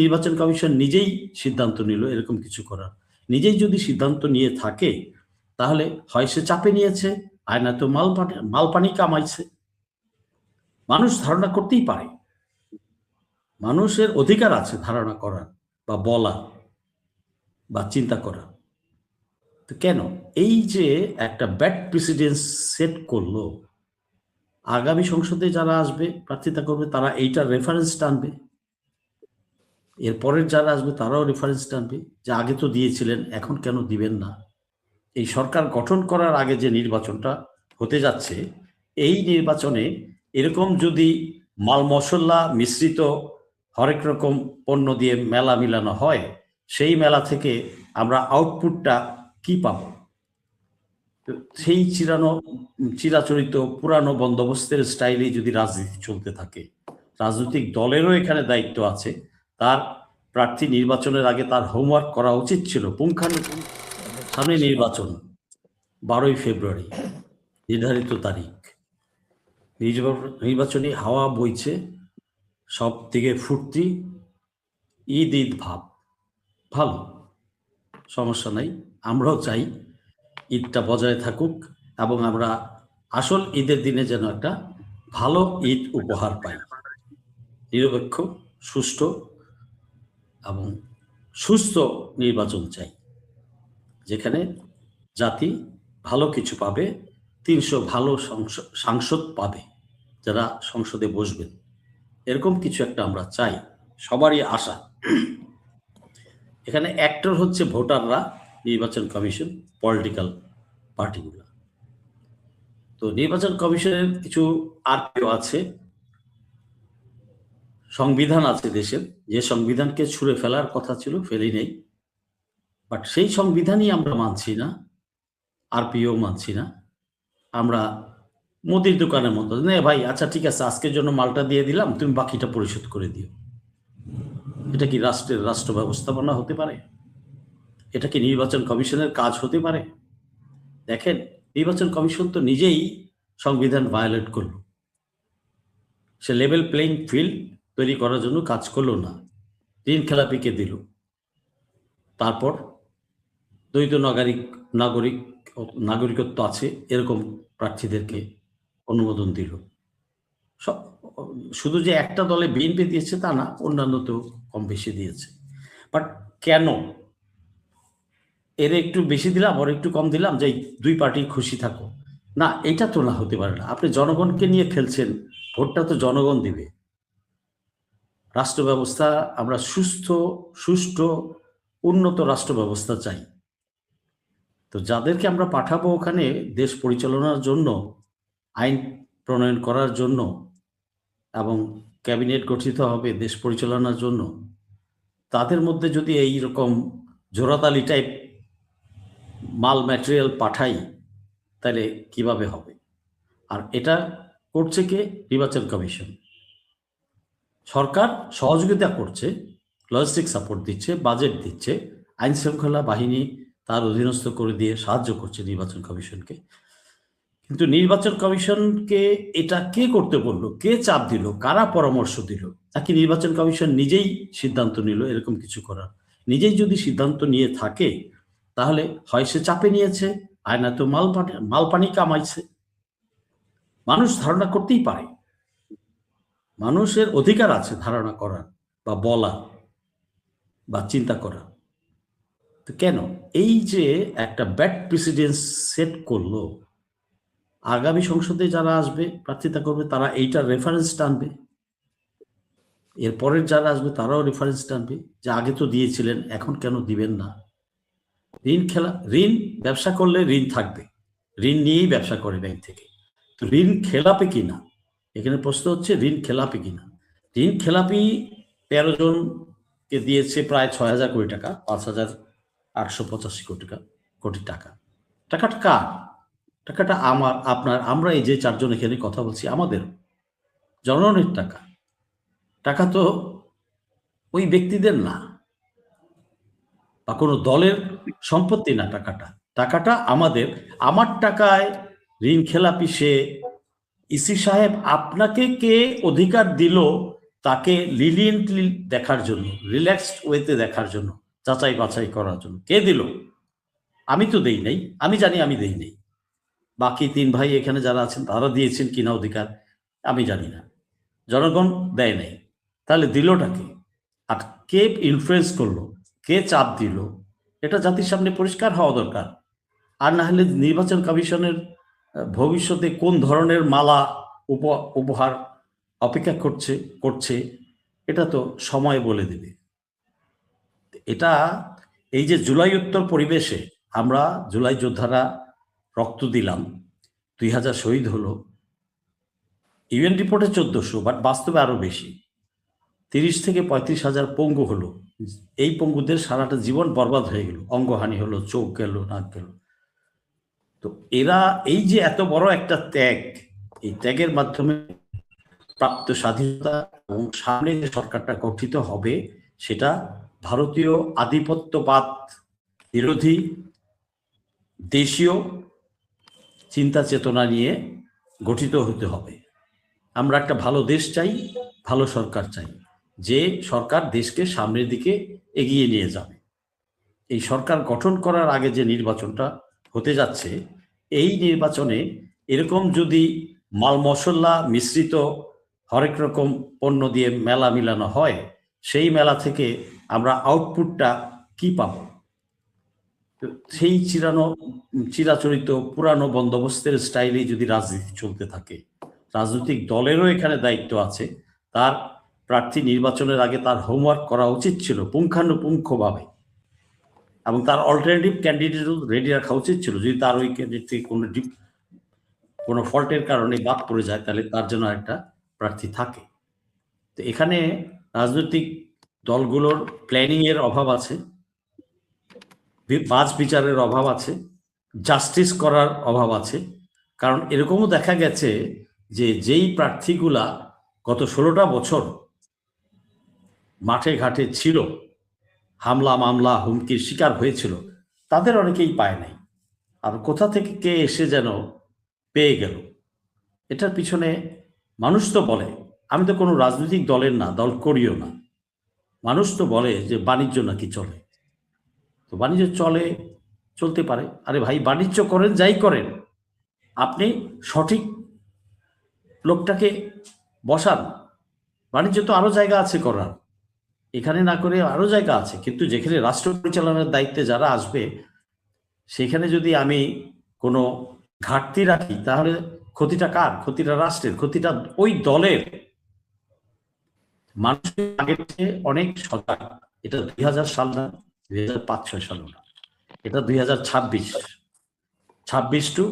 নির্বাচন কমিশন নিজেই সিদ্ধান্ত নিল এরকম কিছু করার? নিজেই যদি সিদ্ধান্ত নিয়ে থাকে তাহলে হয় সে চাপে নিয়েছে, আর নয়তো মালপানি কামাইছে। মানুষ ধারণা করতেই পারে, মানুষের অধিকার আছে ধারণা করার বা বলা বা চিন্তা করার। তো কেন এই যে একটা ব্যাড প্রেসিডেন্স সেট করলো, আগামী সংসদে যারা আসবে প্রার্থিতা করবে তারা এইটার রেফারেন্স টানবে, এরপরের যারা আসবে তারাও রেফারেন্স টানবে যে আগে তো দিয়েছিলেন এখন কেন দিবেন না। এই সরকার গঠন করার আগে যে নির্বাচনটা হতে যাচ্ছে, এই নির্বাচনে এরকম যদি মাল মশলা মিশ্রিত হরেক রকম পণ্য দিয়ে মেলা মিলানো হয়, সেই মেলা থেকে আমরা আউটপুটটা কি পাবো? সেই চিরাচরিত পুরানো বন্দোবস্তের স্টাইলে যদি রাজনীতি চলতে থাকে, রাজনৈতিক দলেরও এখানে দায়িত্ব আছে। তার প্রার্থী নির্বাচনের আগে তার হোমওয়ার্ক করা উচিত ছিল পুঙ্খানুপুঙ্খ। সামনে নির্বাচন 12ই ফেব্রুয়ারি নির্ধারিত তারিখ, নির্বাচনী হাওয়া বইছে, সব দিকে ফুর্তি, ঈদ ঈদ ভাব, ভালো, সমস্যা নাই। আমরাও চাই ঈদটা বজায় থাকুক এবং আমরা আসল ঈদের দিনে যেন একটা ভালো ঈদ উপহার পাই। নিরপেক্ষ, সুষ্ঠু এবং সুস্থ নির্বাচন চাই, যেখানে জাতি ভালো কিছু পাবে, 300 ভালো সাংসদ পাবে যারা সংসদে বসবেন, এরকম কিছু একটা আমরা চাই, সবারই আশা। এখানে অ্যাক্টর হচ্ছে ভোটাররা, নির্বাচন কমিশন, পলিটিক্যাল পার্টিগুলো। তো নির্বাচন কমিশনের কিছু আরপিও আছে, সংবিধান আছে দেশের, যে সংবিধানকে ছুঁড়ে ফেলার কথা ছিল ফেলি নেই, বাট সেই সংবিধানই আমরা মানছি না, আরপিও মানছি না। আমরা মুদির দোকানের মতো, নে ভাই আচ্ছা ঠিক আছে আজকের জন্য মালটা দিয়ে দিলাম, তুমি বাকিটা পরিশোধ করে দিও। এটা কি রাষ্ট্র ব্যবস্থাপনা হতে পারে? এটা কি নির্বাচন কমিশনের কাজ হতে পারে? দেখেন, নির্বাচন কমিশন তো নিজেই সংবিধান ভায়োলেট করলো। সে লেভেল প্লেইং ফিল্ড তৈরি করার জন্য কাজ করলো না, ঋণ খেলাপিকে দিল। তারপর দ্বৈত নাগরিকত্ব আছে এরকম প্রার্থীদেরকে অনুমোদন দিল। শুধু যে একটা দলে বিএনপি দিয়েছে তা না, অন্যান্য তো কম বেশি দিয়েছে। বাট কেন এর একটু বেশি দিলাম ওর একটু কম দিলাম যে দুই পার্টি খুশি থাকো? না, এটা তো না, হতে পারে না। আপনি জনগণকে নিয়ে খেলছেন, ভোটটা তো জনগণ দিবে। রাষ্ট্র ব্যবস্থা আমরা সুষ্ঠু উন্নত রাষ্ট্র ব্যবস্থা চাই। তো যাদেরকে আমরা পাঠাবো ওখানে দেশ পরিচালনার জন্য, আইন প্রণয়ন করার জন্য, এবং ক্যাবিনেট গঠিত হবে দেশ পরিচালনার জন্য, তাদের মধ্যে যদি এই রকম জোড়াতালি টাইপ মাল ম্যাটেরিয়াল পাঠাই তাহলে কিভাবে হবে? আর এটা করছে কে? নির্বাচন কমিশন। সরকার সহযোগিতা করছে, লজিস্টিক সাপোর্ট দিচ্ছে, বাজেট দিচ্ছে, আইন শৃঙ্খলা বাহিনী তার অধীনস্থ করে দিয়ে সাহায্য করছে নির্বাচন কমিশনকে। কিন্তু নির্বাচন কমিশনকে এটা কে করতে বললো? কে চাপ দিল? কারা পরামর্শ দিল? নাকি নির্বাচন কমিশন নিজেই সিদ্ধান্ত নিল এরকম কিছু করার? নিজেই যদি সিদ্ধান্ত নিয়ে থাকে তাহলে হয় সে চাপে নিয়েছে, আর নয়তো মালপানি কামাইছে। মানুষ ধারণা করতেই পারে, মানুষের অধিকার আছে ধারণা করার বা বলা বা চিন্তা করার। তো কেন এই যে একটা ব্যাড প্রেসিডেন্স সেট করলো, আগামী সংসদে যারা আসবে প্রার্থিতা করবে তারা এইটার রেফারেন্স টানবে, এরপরের যারা আসবে তারাও রেফারেন্স টানবে যে আগে তো দিয়েছিলেন এখন কেন দিবেন না। ঋণ ব্যবসা করলে ঋণ থাকবে, ঋণ নিয়েই ব্যবসা করে ব্যাংক থেকে। তো ঋণ খেলাপে কিনা, এখানে প্রশ্ন হচ্ছে ঋণ খেলাপে কিনা। ঋণ খেলাপি 13 জনকে দিয়েছে প্রায় 6,000 কোটি টাকা, 5,885 কোটি টাকা। টাকাটা কার? টাকাটা আমার, আপনার, আমরা এই যে 4 জন এখানে কথা বলছি আমাদের, জনগণের টাকা। টাকা তো ওই ব্যক্তিদের না বা কোনো দলের সম্পত্তি না। টাকাটা আমাদের। আমার টাকায় ঋণ খেলাপি সে। ইসি সাহেব, আপনাকে কে অধিকার দিল তাকে লিনিয়েন্টলি দেখার জন্য, রিল্যাক্সড ওয়েতে দেখার জন্য, যাচাই বাছাই করার জন্য কে দিল? আমি তো দেই নাই, আমি জানি আমি দেই নাই। বাকি 3 ভাই এখানে যারা আছেন তারা দিয়েছেন কিনা অধিকার আমি জানি না, জনগণ দেয় নাই। তাহলে দিলটা কে? আর কে ইনফ্লুয়েন্স করলো, কে চাপ দিল, এটা জাতির সামনে পরিষ্কার হওয়া দরকার। আর না হলে নির্বাচন কমিশনের ভবিষ্যতে কোন ধরনের মালা উপহার অপেক্ষা করছে এটা তো সময় বলে দেবে। এটা এই যে জুলাই উত্তর পরিবেশে আমরা জুলাই যোদ্ধারা রক্ত দিলাম, 2000 শহীদ হলো, ইউএন রিপোর্টে 1400, বাট বাস্তবে আরো বেশি, 30 থেকে 35,000 পঙ্গু হলো। এই পঙ্গুদের সারাটা জীবন বরবাদ হয়ে গেল, অঙ্গহানি হলো, চোখ গেল, নাক গেল। তো এরা এই যে এত বড় একটা ত্যাগ, এই ত্যাগের মাধ্যমে প্রাপ্ত স্বাধীনতা এবং সামনে যে সরকারটা গঠিত হবে সেটা ভারতীয় আধিপত্যবাদ বিরোধী দেশীয় চিন্তা চেতনা নিয়ে গঠিত হতে হবে। আমরা একটা ভালো দেশ চাই, ভালো সরকার চাই, যে সরকার দেশকে সামনের দিকে এগিয়ে নিয়ে যাবে। এই সরকার গঠন করার আগে যে নির্বাচনটা হতে যাচ্ছে, এই নির্বাচনে এরকম যদি মাল মশলা মিশ্রিত হরেক রকম পণ্য দিয়ে মেলা মিলানো হয়, সেই মেলা থেকে আমরা আউটপুটটা কি পাব? সেই চিরাচরিত পুরানো বন্দোবস্তের স্টাইলে যদি রাজনীতি চলতে থাকে, রাজনৈতিক দলেরও এখানে দায়িত্ব আছে। তার প্রার্থী নির্বাচনের আগে তার হোমওয়ার্ক করা উচিত ছিল পুঙ্খানুপুঙ্খভাবে, এবং তার অল্টারনেটিভ ক্যান্ডিডেটও রেডি রাখা উচিত ছিল। যদি তার ওই ক্যান্ডিডেট থেকে কোনো ফল্টের কারণে বাদ পড়ে যায়, তাহলে তার জন্য একটা প্রার্থী থাকে। তো এখানে রাজনৈতিক দলগুলোর প্ল্যানিং এর অভাব আছে, বাজ বিচারের অভাব আছে, জাস্টিস করার অভাব আছে। কারণ এরকমও দেখা গেছে যে যেই প্রার্থীগুলা গত 16টা বছর মাঠে ঘাটে ছিল, হামলা মামলা হুমকির শিকার হয়েছিল, তাদের অনেকেই পায় নাই। আর কোথা থেকে কে এসে যেন পেয়ে গেল। এটার পিছনে মানুষ তো বলে, আমি তো কোনো রাজনৈতিক দলের না, দল করিও না, মানুষ তো বলে যে বাণিজ্য নাকি চলে। তো বাণিজ্য চলতে পারে। আরে ভাই, বাণিজ্য করেন, যাই করেন, আপনি সঠিক লোকটাকে বসান। বাণিজ্য তো আরো জায়গা আছে করার, এখানে না করে আরো জায়গা আছে। কিন্তু যেখানে রাষ্ট্র পরিচালনার দায়িত্বে যারা আসবে, সেখানে যদি আমি কোনো ঘাটতি রাখি, তাহলে ক্ষতিটা কার? ক্ষতিটা রাষ্ট্রের, ক্ষতিটা ওই দলের। মানুষের আগের চেয়ে অনেক সজাগ। এটা 2000 সাল না, 2005-6 সাল না, এটা 2026 টু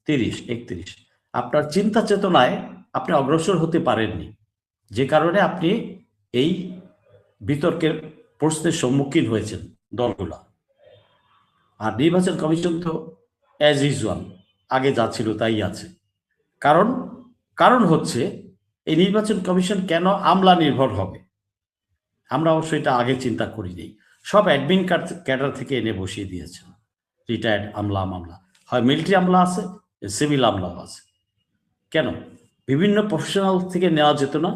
30-31। আপনার চিন্তা চেতনায় আপনি অগ্রসর হতে পারেননি, যে কারণে আপনি এই বিতর্কের প্রশ্নের সম্মুখীন হয়েছেন দলগুলা। আর নির্বাচন কমিশন তো অ্যাজ ইউজুয়াল আগে যা ছিল তাই আছে। কারণ হচ্ছে এই নির্বাচন কমিশন কেন আমলা নির্ভর হবে? আমরা অবশ্য এটা আগে চিন্তা করিনি। সব অ্যাডমিন ক্যাডার থেকে এনে বসিয়ে দিয়েছেন রিটায়ার্ড আমলা মামলা, হয় মিলিটারি আমলা আছে, সিভিল আমলাও আছে। কেন বিভিন্ন প্রফেশনাল থেকে নেওয়া যেত না?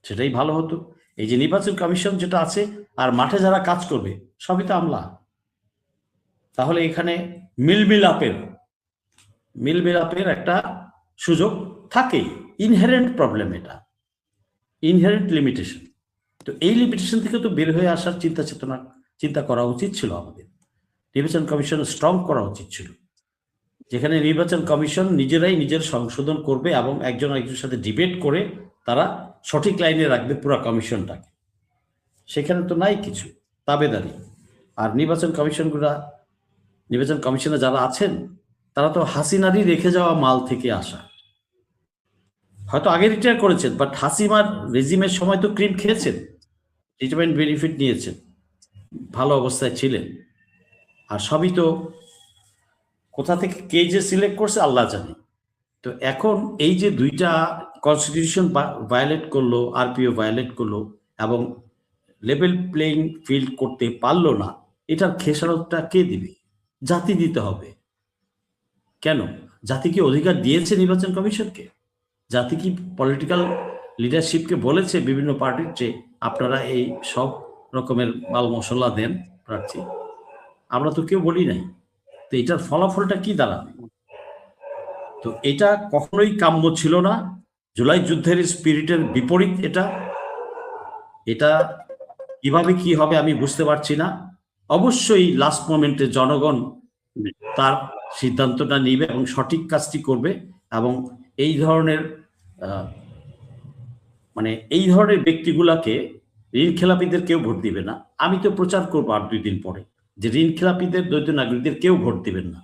সেটাই ভালো হতো। এই যে নির্বাচন কমিশন যেটা আছে, আর মাঠে যারা কাজ করবে সবই তো আমলা। তাহলে এখানে মিলমিলাপের একটা সুযোগ থাকেই। ইনহেরেন্ট প্রবলেম, এটা ইনহেরেন্ট লিমিটেশন। তো এই লিমিটেশন থেকে তো বের হয়ে আসার চিন্তা করা উচিত ছিল আমাদের। নির্বাচন কমিশন স্ট্রং করা উচিত ছিল, যেখানে নির্বাচন কমিশন নিজেরাই নিজের সংশোধন করবে এবং একজন একজনের সাথে ডিবেট করে তারা সঠিক লাইনে রাখবে পুরো কমিশনটাকে। সেখানে তো নাই কিছু, তাবেদারি। আর নির্বাচন কমিশনে যারা আছেন, তারা তো হাসিনারই রেখে যাওয়া মাল থেকে আসা। হয়তো আগে রিটায়ার করেছেন, বাট হাসিনার রেজিমের সময় তো ক্রিম খেয়েছেন, রিটায়ারমেন্ট বেনিফিট নিয়েছেন, ভালো অবস্থায় ছিলেন। আর সবই তো কোথা থেকে কে যে সিলেক্ট করছে আল্লাহ জানে। তো এখন এই যে দুইটা কনস্টিটিউশন ভায়োলেট করলো, আরপিও ভায়োলেট করলো, এবং লেভেল প্লেইং ফিল্ড করতে পারলো না, এটার খেসারতটা কে দিবে? জাতি দিতে হবে। কেন? জাতি কি অধিকার দিয়েছে নির্বাচন কমিশনকে? জাতি কি পলিটিক্যাল লিডারশিপকে বলেছে বিভিন্ন পার্টির যে আপনারা এই সব রকমের মাল মশলা দেন প্রার্থী, আমরা তো কেউ বলি নাই। তো এটার ফলাফলটা কি দাঁড়াবে? তো এটা কখনোই কাম্য ছিল না। জুলাই যুদ্ধের স্পিরিটের বিপরীত এটা। এটা কিভাবে কি হবে আমি বুঝতে পারছি না। অবশ্যই লাস্ট মোমেন্টে জনগণ তার সিদ্ধান্তটা নিবে এবং সঠিক কাজটি করবে, এবং এই ধরনের মানে এই ধরনের ব্যক্তিগুলাকে, ঋণ খেলাপিদের কেউ ভোট দিবে না। আমি তো প্রচার করবো আর 2 দিন পরে যে ঋণ খেলাপিদের, দ্বৈত নাগরিকদের কেউ ভোট দিবেন না।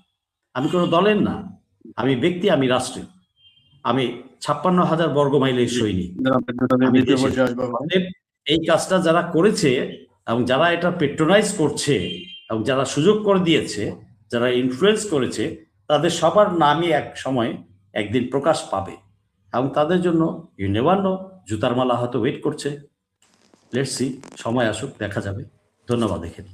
আমি কোনো দলের না, আমি ব্যক্তি, আমি রাষ্ট্রের, আমি 56,000 বর্গ মাইলের সৈনিক। এই কাজটা যারা করেছে এবং যারা এটা পেট্রোনাইজ করছে এবং যারা সুযোগ করে দিয়েছে, যারা ইনফ্লুয়েন্স করেছে, তাদের সবার নামই এক সময় একদিন প্রকাশ পাবে এবং তাদের জন্য ইউ নেভার নো, জুতার মালা হয়তো ওয়েট করছে। লেটস সি, সময় আসুক, দেখা যাবে। ধন্যবাদ। এখানে